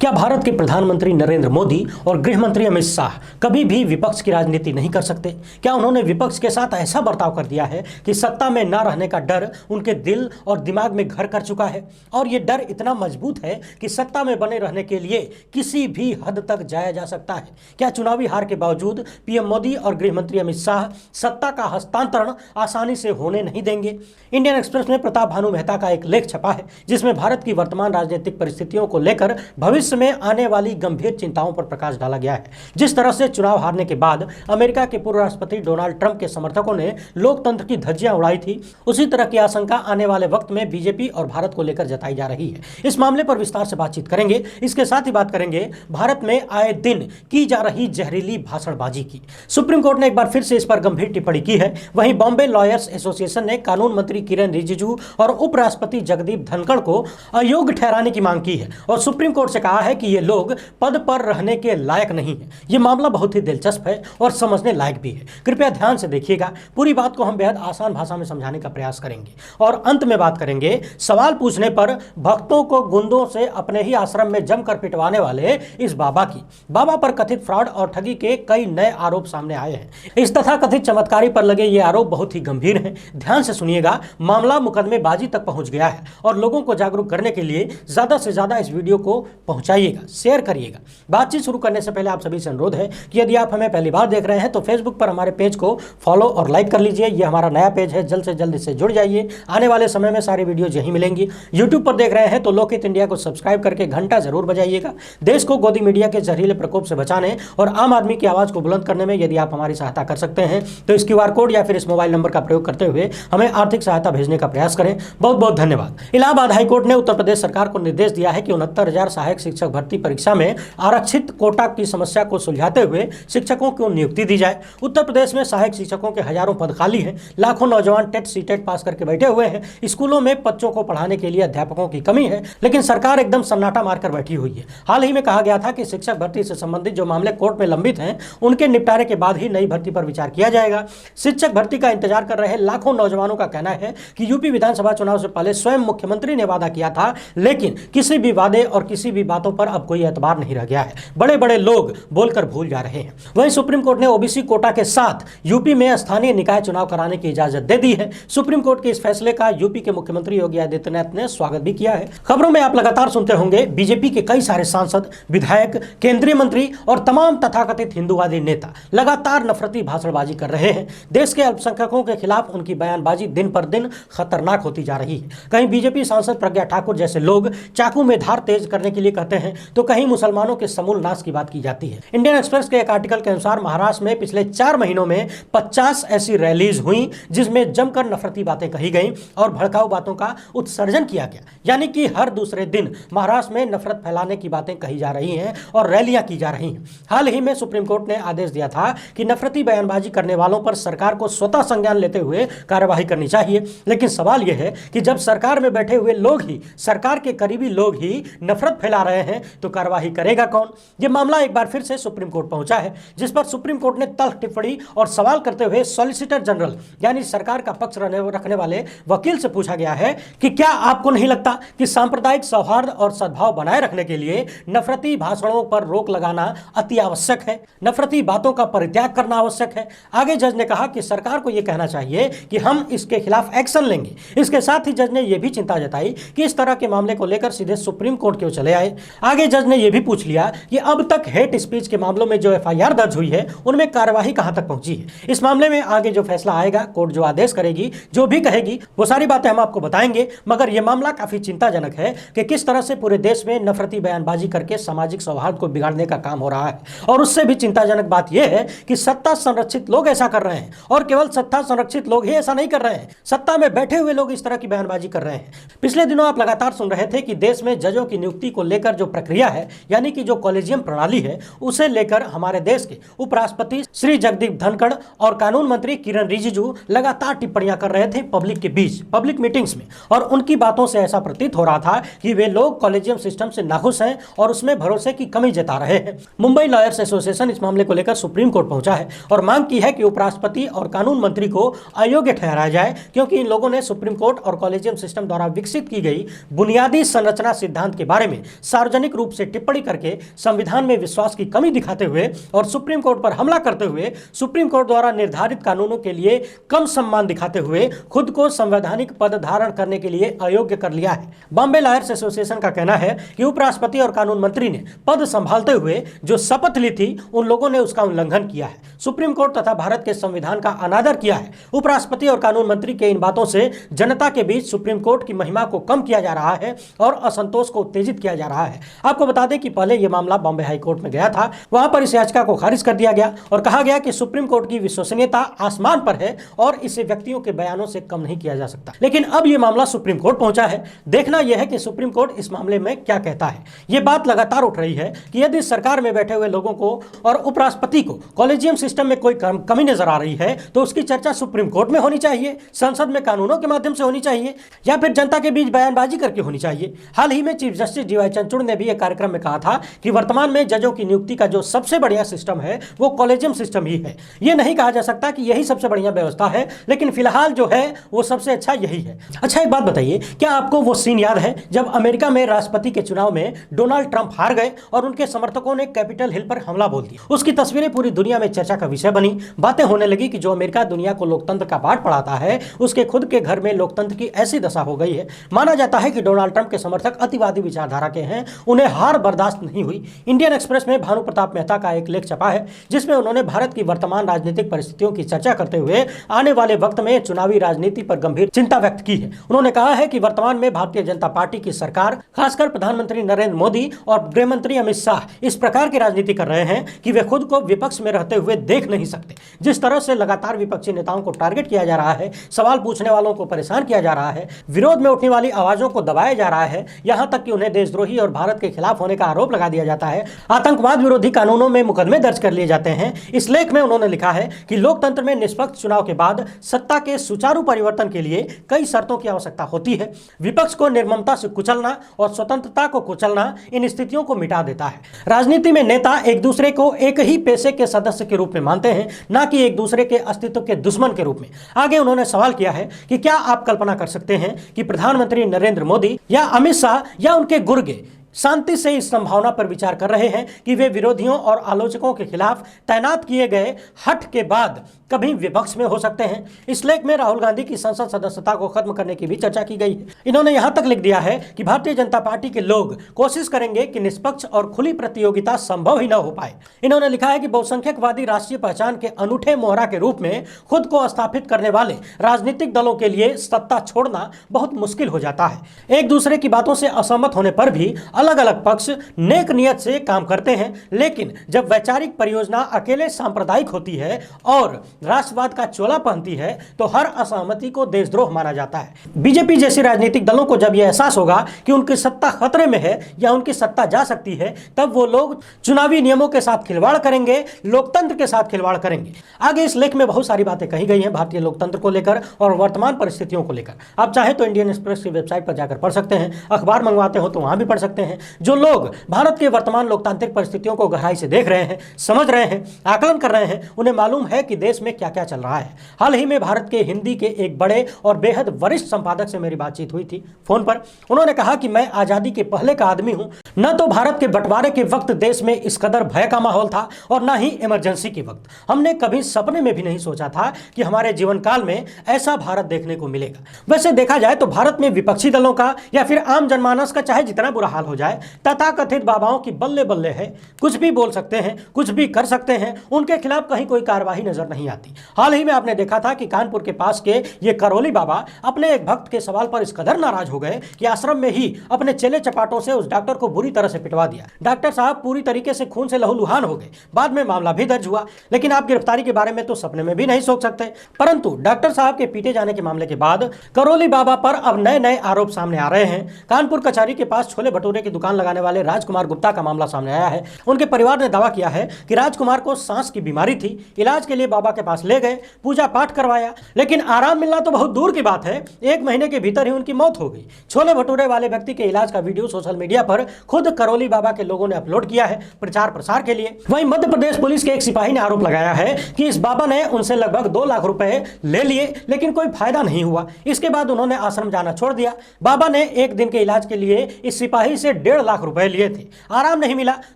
क्या भारत के प्रधानमंत्री नरेंद्र मोदी और गृह मंत्री अमित शाह कभी भी विपक्ष की राजनीति नहीं कर सकते? क्या उन्होंने विपक्ष के साथ ऐसा बर्ताव कर दिया है कि सत्ता में न रहने का डर उनके दिल और दिमाग में घर कर चुका है और ये डर इतना मजबूत है कि सत्ता में बने रहने के लिए किसी भी हद तक जाया जा सकता है? क्या चुनावी हार के बावजूद पीएम मोदी और गृह मंत्री अमित शाह सत्ता का हस्तांतरण आसानी से होने नहीं देंगे? इंडियन एक्सप्रेस में प्रताप भानु मेहता का एक लेख छपा है जिसमें भारत की वर्तमान राजनीतिक परिस्थितियों को लेकर भविष्य में आने वाली गंभीर चिंताओं पर प्रकाश डाला गया है। जिस तरह से चुनाव हारने के बाद अमेरिका के पूर्व राष्ट्रपति डोनाल्ड ट्रंप के समर्थकों ने लोकतंत्र की धज्जियां उड़ाई थी, उसी तरह की आशंका आने वाले वक्त में बीजेपी और भारत को लेकर जताई जा रही है। इस मामले पर विस्तार से बातचीत करेंगे। इसके साथ ही बात करेंगे भारत में आए दिन की जा रही जहरीली भाषणबाजी की। सुप्रीम कोर्ट ने एक बार फिर से इस पर गंभीर टिप्पणी की है। वहीं बॉम्बे लॉयर्स एसोसिएशन ने कानून मंत्री किरेन रिजिजू और उपराष्ट्रपति जगदीप धनखड़ को अयोग्य ठहराने की मांग की है और सुप्रीम कोर्ट से कहा है कि ये लोग पद पर रहने के लायक नहीं है। ये मामला बहुत ही दिलचस्प है और समझने लायक भी है। कृपया ध्यान से देखिएगा। पूरी बात को हम बेहद आसान भाषा में समझाने का प्रयास करेंगे और अंत में बात करेंगे सवाल पूछने पर भक्तों को गुंडों से अपने ही आश्रम में जमकर पिटवाने वाले इस बाबा की। बाबा पर कथित फ्रॉड और ठगी के कई नए आरोप सामने आए हैं। इस तथा कथित चमत्कारी पर लगे ये आरोप बहुत ही गंभीर हैं। ध्यान से सुनिएगा। मामला मुकदमेबाजी तक पहुंच गया है और लोगों को जागरूक करने के लिए ज्यादा से ज्यादा इस वीडियो को पहुंचाइएगा, शेयर करिएगा। बातचीत शुरू करने से पहले आप सभी से अनुरोध है कि यदि आप हमें पहली बार देख रहे हैं तो फेसबुक पर हमारे पेज को फॉलो और लाइक कर लीजिए। ये हमारा नया पेज है, जल्द से जल्द इससे जुड़ जाइए। आने वाले समय में सारी वीडियोज यहीं मिलेंगी। यूट्यूब पर देख रहे हैं तो लोकहित इंडिया को सब्सक्राइब करके घंटा जरूर बजाइएगा। देश को गोदी मीडिया के जहरीले प्रकोप से बचाने और आम आदमी की आवाज को बुलंद करने में यदि आप हमारी सहायता कर सकते हैं तो इस QR कोड या फिर इस मोबाइल नंबर का प्रयोग करते हुए हमें आर्थिक सहायता भेजने का प्रयास करें। बहुत बहुत धन्यवाद। इलाहाबाद हाईकोर्ट ने उत्तर प्रदेश सरकार को निर्देश दिया है कि 69,000 सहायक शिक्षक भर्ती परीक्षा में आरक्षित कोटा की समस्या को सुलझाते हुए शिक्षकों को नियुक्ति दी जाए। उत्तर प्रदेश में सहायक शिक्षकों के हजारों पद खाली हैं। लाखों नौजवान टेट सीटेट पास करके बैठे हुए हैं। स्कूलों में बच्चों को पढ़ाने के लिए अध्यापकों की कमी है, लेकिन सरकार एकदम सन्नाटा मारकर बैठी हुई है। हाल ही में कहा गया था कि शिक्षक भर्ती से संबंधित जो मामले कोर्ट में लंबित हैं उनके निपटारे के बाद ही नई भर्ती पर विचार किया जाएगा। शिक्षक भर्ती का इंतजार कर रहे लाखों नौजवानों का कहना है कि यूपी विधानसभा चुनाव से पहले स्वयं मुख्यमंत्री ने वादा किया था, लेकिन किसी भी वादे और किसी भी बातों पर अब कोई एतबार नहीं रह गया है। बड़े बड़े लोग बोलकर भूल जा रहे हैं। वहीं सुप्रीम कोर्ट ने ओबीसी कोटा के साथ यूपी में स्थानीय निकाय चुनाव कराने की इजाजत दे दी है। सुप्रीम कोर्ट के इस फैसले का यूपी के मुख्यमंत्री योगी आदित्यनाथ ने स्वागत भी किया है। खबरों में आप लगातार सुनते होंगे बीजेपी के कई सारे सांसद, विधायक, केंद्रीय मंत्री और तमाम तथाकथित हिंदूवादी नेता लगातार नफरती भाषणबाजी कर रहे हैं। देश के अल्पसंख्यकों के खिलाफ उनकी बयानबाजी दिन पर दिन खतरनाक होती जा रही है। कहीं बीजेपी सांसद प्रज्ञा ठाकुर जैसे लोग चाकू में धार तेज करने के लिए कहते हैं तो कहीं मुसलमानों के समूल नाश की बात की जाती है। इंडियन एक्सप्रेस के एक आर्टिकल के अनुसार महाराष्ट्र में पिछले 4 महीनों में 50 ऐसी रैलीज हुई जिसमें जमकर नफरती बातें कही गई और भड़काऊ बातों का उत्सर्जन किया गया। यानी कि हर दूसरे दिन महाराष्ट्र में नफरत फैलाने की बातें कही जा रही हैं और रैलियां की जा रही हैं। हाल ही में सुप्रीम कोर्ट ने आदेश दिया था कि नफरती बयानबाजी करने वालों पर सरकार को स्वतः संज्ञान लेते हुए कार्यवाही करनी चाहिए। लेकिन सवाल यह है कि जब सरकार में बैठे हुए लोग ही, सरकार के करीबी लोग ही नफरत फैला रहे हैं तो कार्यवाही करेगा कौन? यह मामला एक बार फिर से सुप्रीम कोर्ट पहुंचा है, जिस पर सुप्रीम कोर्ट ने तल्ख टिप्पणी और सवाल करते हुए सॉलिसिटर जनरल यानी सरकार का पक्ष रखने वाले वकील से पूछा गया है कि क्या आपको नहीं लगता कि सांप्रदायिक सौहार्द और सद्भाव बनाए रखने के लिए नफरती भाषणों पर रोक लगाना अति आवश्यक है, नफरती बातों का परित्याग करना आवश्यक है? आगे जज ने कहा कि सरकार को यह कहना चाहिए कि हम इसके खिलाफ एक्शन लेंगे। इसके साथ ही जज ने यह भी चिंता जताई कि इस तरह के मामले को लेकर सीधे सुप्रीम कोर्ट क्यों चले आए। आगे जज ने यह भी पूछ लिया कि अब तक हेट स्पीच के मामलों में जो FIR दर्ज हुई है उनमें कार्यवाही कहां तक पहुंची है। इस मामले में आगे जो फैसला आएगा, कोर्ट जो आदेश करेगी, जो भी कहेगी, वो सारी बातें हम आपको बताएंगे। मगर यह मामला काफी चिंताजनक है कि किस तरह से पूरे देश में नफरती बयानबाजी करके सामाजिक सौहार्द को बिगाड़ने का काम हो रहा है। और उससे भी चिंताजनक बात यह है कि सत्ता संरक्षित लोग ऐसा कर रहे हैं और केवल सत्ता संरक्षित लोग ही ऐसा नहीं कर रहे हैं, सत्ता में बैठे हुए लोग इस तरह की बयानबाजी कर रहे हैं। पिछले दिनों आप लगातार सुन रहे थे कि देश में जजों की नियुक्ति को लेकर जो प्रक्रिया है, यानी कि जो कॉलेजियम प्रणाली है, उसे लेकर हमारे देश के उपराष्ट्रपति श्री जगदीप धनखड़ और कानून मंत्री किरेन रिजिजू लगातार टिप्पणियां कर रहे थे पब्लिक के बीच, पब्लिक मीटिंग्स में। और उनकी बातों से ऐसा प्रतीत हो रहा था कि वे लोग कॉलेजियम सिस्टम से नाखुश हैं और उसमें भरोसे की कमी जता रहे हैं। मुंबई लॉयर्स एसोसिएशन इस मामले को लेकर सुप्रीम कोर्ट पहुंचा है और मांग की है कि उपराष्ट्रपति और कानून मंत्री को अयोग्य ठहराया जाए, क्योंकि इन लोगों ने सुप्रीम कोर्ट और कॉलेजियम सिस्टम द्वारा विकसित की गई बुनियादी संरचना सिद्धांत के बारे में सार्वजनिक सार्वजनिक रूप से टिप्पणी करके संविधान में विश्वास की कमी दिखाते हुए और सुप्रीम कोर्ट पर हमला करते हुए सुप्रीम कोर्ट द्वारा निर्धारित कानूनों के लिए कम सम्मान दिखाते हुए खुद को संवैधानिक पद धारण करने के लिए अयोग्य कर लिया है। बॉम्बे लॉयर्स एसोसिएशन का कहना है कि उपराष्ट्रपति और कानून मंत्री ने पद संभालते हुए जो शपथ ली थी उन लोगों ने उसका उल्लंघन किया है, सुप्रीम कोर्ट तथा भारत के संविधान का अनादर किया है। उपराष्ट्रपति और कानून मंत्री के इन बातों से जनता के बीच सुप्रीम कोर्ट की महिमा को कम किया जा रहा है और असंतोष को उत्तेजित किया जा रहा है। आपको बता दें कि पहले यह मामला बॉम्बे हाई कोर्ट में गया था, वहां पर इस याचिका को खारिज कर दिया गया और कहा गया कि सुप्रीम कोर्ट की विश्वसनीयता आसमान पर है और इसे व्यक्तियों के बयानों से कम नहीं किया जा सकता। लेकिन अब यह मामला सुप्रीम कोर्ट पहुंचा है। देखना यह है कि सुप्रीम कोर्ट इस मामले में क्या कहता है। यह बात लगातार उठ रही है कि यदि सरकार में बैठे हुए लोगों को और उपराष्ट्रपति को कॉलेजियम सिस्टम में कोई कमी नजर आ रही है तो उसकी चर्चा सुप्रीम कोर्ट में होनी चाहिए, संसद में कानूनों के माध्यम से होनी चाहिए या फिर जनता के बीच बयानबाजी करके होनी चाहिए। हाल ही में चीफ जस्टिस डीवाई चंद्रचूड़ ने भी एक कार्यक्रम में कहा था कि वर्तमान में जजों की नियुक्ति का जो सबसे बढ़िया सिस्टम है वो कॉलेजियम सिस्टम ही है। यह नहीं कहा जा सकता कि यही सबसे बढ़िया व्यवस्था है, लेकिन फिलहाल जो है वो सबसे अच्छा यही है। अच्छा, एक बात बताइए, क्या आपको वो सीन याद है जब अमेरिका में राष्ट्रपति के चुनाव में डोनाल्ड ट्रंप हार गए और उनके समर्थकों ने कैपिटल हिल पर हमला बोल दिया? उसकी तस्वीरें पूरी दुनिया में चर्चा का विषय बनी। बातें होने लगी कि जो अमेरिका दुनिया को लोकतंत्र का पाठ पढ़ाता है उसके खुद के घर में लोकतंत्र की ऐसी दशा हो गई है। माना जाता है कि डोनाल्ड ट्रंप के समर्थक अतिवादी विचारधारा के हैं, उन्हें हार बर्दाश्त नहीं हुई। इंडियन एक्सप्रेस में भानु प्रताप मेहता का एक लेख छपा है जिसमें उन्होंने भारत की वर्तमान राजनीतिक परिस्थितियों की चर्चा करते हुए आने वाले वक्त में चुनावी राजनीति पर गंभीर चिंता व्यक्त की है। उन्होंने कहा है कि वर्तमान में भारतीय जनता पार्टी की सरकार, खासकर प्रधानमंत्री नरेंद्र मोदी और गृह मंत्री अमित शाह इस प्रकार की राजनीति कर रहे हैं कि वे खुद को विपक्ष में रहते हुए देख नहीं सकते। जिस तरह से लगातार विपक्षी नेताओं को टारगेट किया जा रहा है, सवाल पूछने वालों को परेशान किया जा रहा है, विरोध में उठने वाली आवाजों को दबाया जा रहा है, यहां तक कि उन्हें देशद्रोही और भारत के खिलाफ होने का आरोप लगा दिया जाता है, आतंकवाद विरोधी कानूनों में मुकदमे दर्ज कर लिए जाते हैं। इस लेख में उन्होंने लिखा है कि लोकतंत्र में निष्पक्ष चुनाव के बाद सत्ता के सुचारू परिवर्तन के लिए कई शर्तों की आवश्यकता होती है। विपक्ष को निर्ममता से कुचलना और स्वतंत्रता को कुचलना इन स्थितियों को मिटा देता है। राजनीति में नेता एक दूसरे को एक ही पेशे के सदस्य के रूप में मानते हैं, न कि एक दूसरे के अस्तित्व के दुश्मन के रूप में। आगे उन्होंने सवाल किया है कि क्या आप कल्पना कर सकते हैं कि प्रधानमंत्री नरेंद्र मोदी या अमित शाह या उनके गुर्गे शांति से इस संभावना पर विचार कर रहे हैं कि वे विरोधियों और आलोचकों के खिलाफ तैनात किए गए हट के बाद कभी विपक्ष में हो सकते हैं। इस लेख में राहुल गांधी की संसद सदस्यता को खत्म करने की भी चर्चा की गई है। इन्होंने यहां तक लिख दिया है कि भारतीय जनता पार्टी के लोग कोशिश करेंगे कि निष्पक्ष और खुली प्रतियोगिता संभव ही न हो पाए। इन्होंने लिखा है कि बहुसंख्यकवादी राष्ट्रीय पहचान के अनूठे मोहरा के रूप में खुद को स्थापित करने वाले राजनीतिक दलों के लिए सत्ता छोड़ना बहुत मुश्किल हो जाता है। एक दूसरे की बातों से असहमत होने पर भी अलग अलग पक्ष नेक नियत से काम करते हैं, लेकिन जब वैचारिक परियोजना अकेले सांप्रदायिक होती है और राष्ट्रवाद का चोला पहनती है तो हर असहमति को देशद्रोह माना जाता है। बीजेपी जैसी राजनीतिक दलों को जब यह एहसास होगा कि उनकी सत्ता खतरे में है या उनकी सत्ता जा सकती है, तब वो लोग चुनावी नियमों के साथ खिलवाड़ करेंगे, लोकतंत्र के साथ खिलवाड़ करेंगे। आगे इस लेख में बहुत सारी बातें कही गई हैं भारतीय लोकतंत्र को लेकर और वर्तमान परिस्थितियों को लेकर। आप चाहे तो इंडियन एक्सप्रेस की वेबसाइट पर जाकर पढ़ सकते हैं, अखबार मंगवाते हो तो वहां भी पढ़ सकते हैं। जो लोग भारत के वर्तमान लोकतांत्रिक परिस्थितियों को गहराई से देख रहे हैं, समझ रहे हैं, आकलन कर रहे हैं, उन्हें मालूम है कि देश में क्या क्या चल रहा है। हाल ही में भारत के हिंदी के एक बड़े और बेहद वरिष्ठ संपादक से मेरी बातचीत हुई थी फोन पर। उन्होंने कहा कि मैं आजादी के पहले का आदमी हूं, न तो भारत के बंटवारे के वक्त देश में इस कदर भय का माहौल था और न ही इमरजेंसी के वक्त। हमने कभी सपने में भी नहीं सोचा था कि हमारे जीवन काल में ऐसा भारत देखने को मिलेगा। वैसे देखा जाए तो भारत में विपक्षी दलों का या फिर आम जनमानस का चाहे जितना बुरा हाल हो जाए, तथाकथित बाबाओं की बल्ले बल्ले है, कुछ भी बोल सकते हैं, कुछ भी कर सकते हैं, उनके खिलाफ कहीं कोई कार्रवाई नजर नहीं आती। हाल ही में आपने देखा था कि कानपुर के पास के ये करौली बाबा अपने एक भक्त के सवाल पर इस कदर नाराज हो गए कि आश्रम में ही अपने चेले चपाटों से उस डॉक्टर को बुरी तरह से पिटवा दिया। डॉक्टर साहब पूरी तरीके से खून से लहूलुहान हो गए। बाद में मामला भी दर्ज हुआ, लेकिन आप गिरफ्तारी के बारे में तो सपने में भी नहीं सोच सकते। परंतु डॉक्टर साहब के पीटे जाने के मामले के बाद करौली बाबा पर अब नए नए आरोप सामने आ रहे हैं। कानपुर कचहरी के पास छोले भटूरे की दुकान लगाने वाले राजकुमार गुप्ता का मामला सामने आया है। उनके परिवार ने दावा किया है कि राजकुमार को सांस की बीमारी थी, इलाज के लिए बाबा के पास ले गए, पूजा पाठ करवाया, लेकिन आराम मिलना तो बहुत दूर की बात है, 1 महीने के भीतर ही उनकी मौत हो गई। छोले भटूरे वाले व्यक्ति के इलाज का वीडियो सोशल मीडिया पर खुद करौली बाबा के लोगों ने अपलोड किया है प्रचार प्रसार के लिए। वहीं मध्य प्रदेश पुलिस के एक सिपाही ने आरोप लगाया है कि इस बाबा ने उनसे लगभग 2 लाख रुपए ले लिए, लेकिन कोई फायदा नहीं हुआ। इसके बाद उन्होंने आश्रम जाना छोड़ दिया। बाबा ने 1 दिन के इलाज के लिए इस सिपाही से 1.5 लाख रुपए लिए थे। आराम नहीं मिला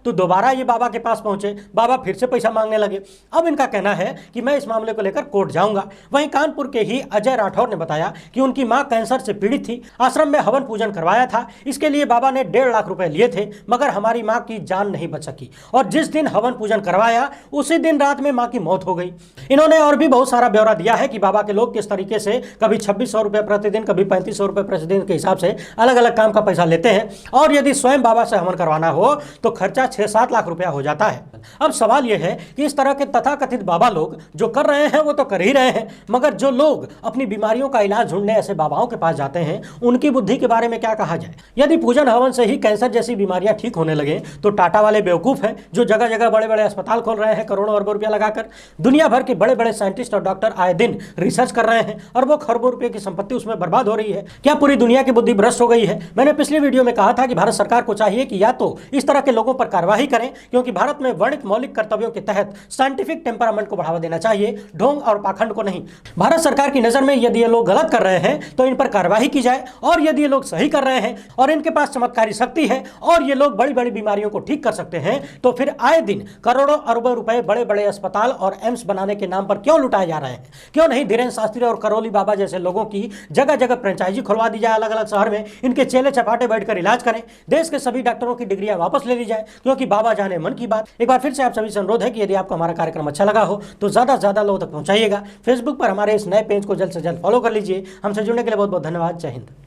तो दोबारा ये बाबा के पास पहुंचे। बाबा फिर से पैसा मांगने लगे। अब इनका कहना है कि मैं इस मामले को लेकर कोर्ट जाऊंगा। वहीं कानपुर के ही अजय राठौर ने बताया कि उनकी मां कैंसर से पीड़ित थी, आश्रम में हवन पूजन करवाया था, इसके लिए बाबा ने 1.5 लाख रुपए लिए थे, मगर हमारी मां की जान नहीं बच सकी और जिस दिन हवन पूजन करवाया उसी दिन रात में मां की मौत हो गई। इन्होंने और भी बहुत सारा ब्यौरा दिया है कि बाबा के लोग किस तरीके से कभी 2600 रुपए प्रतिदिन, कभी 3500 रुपए प्रतिदिन के हिसाब से अलग अलग काम का पैसा लेते हैं और यदि स्वयं बाबा से हवन करवाना हो तो खर्चा 6-7 लाख रुपया हो जाता है। अब सवाल यह है कि इस तरह के तथाकथित बाबा लोग जो कर रहे हैं वो तो कर ही रहे हैं, मगर जो लोग अपनी बीमारियों का इलाज ढूंढने ऐसे बाबाओं के पास जाते हैं उनकी बुद्धि के बारे में क्या कहा जाए। यदि पूजन हवन से ही कैंसर जैसी बीमारियां ठीक होने लगे तो टाटा वाले बेवकूफ हैं जो जगह जगह बड़े बड़े अस्पताल खोल रहे हैं करोड़ों अरबों रुपया लगाकर। दुनिया भर के बड़े बड़े साइंटिस्ट और डॉक्टर आए दिन रिसर्च कर रहे हैं और वो खरबों रुपए की संपत्ति उसमें बर्बाद हो रही है। क्या पूरी दुनिया की बुद्धि भ्रष्ट हो गई है? मैंने पिछली वीडियो में कहा था कि भारत सरकार को चाहिए कि या तो इस तरह के लोगों पर कार्रवाई करें, क्योंकि भारत में वर्णित मौलिक कर्तव्यों के तहत साइंटिफिक टेम्परामेंट को बढ़ावा देना चाहिए, ढोंग और पाखंड को नहीं। भारत सरकार की नजर में यदि ये लोग गलत कर रहे हैं तो इन पर कार्रवाई की जाए, और यदि ये लोग सही कर रहे हैं और इनके पास चमत्कारी शक्ति है और ये लोग बड़ी बड़ी बीमारियों को ठीक कर सकते हैं तो फिर आए दिन करोड़ों अरबों रुपए बड़े बड़े अस्पताल और एम्स बनाने के नाम पर क्यों लुटाए जा रहे हैं? क्यों नहीं धीरेन्द्र शास्त्री और करोली बाबा जैसे लोगों की जगह जगह फ्रेंचाइजी खुलवा दी जाए, अलग अलग शहर में इनके चेले चपाटे बैठकर इलाज करें, देश के सभी डॉक्टरों की डिग्रियां वापस ले ली जाए, क्योंकि बाबा जाने मन की बात। एक बार फिर से आप सभी से अनुरोध है कि यदि आपको हमारा कार्यक्रम अच्छा लगा हो तो ज्यादा से ज्यादा लोगों तक पहुंचाइएगा। फेसबुक पर हमारे इस नए पेज को जल्द से जल्द फॉलो कर लीजिए। हमसे जुड़ने के लिए बहुत बहुत धन्यवाद। जय हिंद।